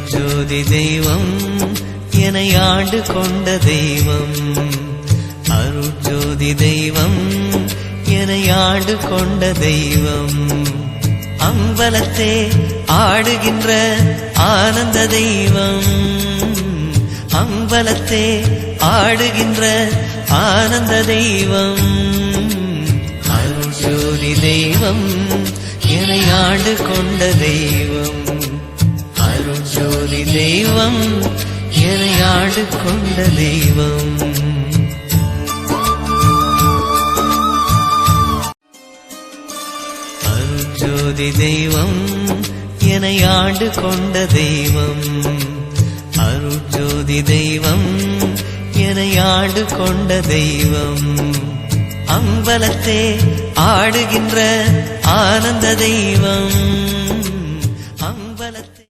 அருட்ஜோதி தெய்வம் என்னை ஆண்டு கொண்ட தெய்வம். அருட்ஜோதி தெய்வம் என்னை ஆண்டு கொண்ட தெய்வம். அம்பலத்தே ஆடுகின்ற ஆனந்த தெய்வம். அம்பலத்தே ஆடுகின்ற ஆனந்த தெய்வம். அருட்ஜோதி தெய்வம் என்னை ஆண்டு கொண்ட தெய்வம். அருட்ஜோதி தெய்வம் என்னை ஆண்டு கொண்ட தெய்வம். அருட்ஜோதி தெய்வம் என்னை ஆண்டு கொண்ட தெய்வம். அருட்ஜோதி தெய்வம் என்னை ஆண்டு கொண்ட தெய்வம். அம்பலத்தே ஆடுகின்ற ஆனந்த தெய்வம். அம்பலத்தே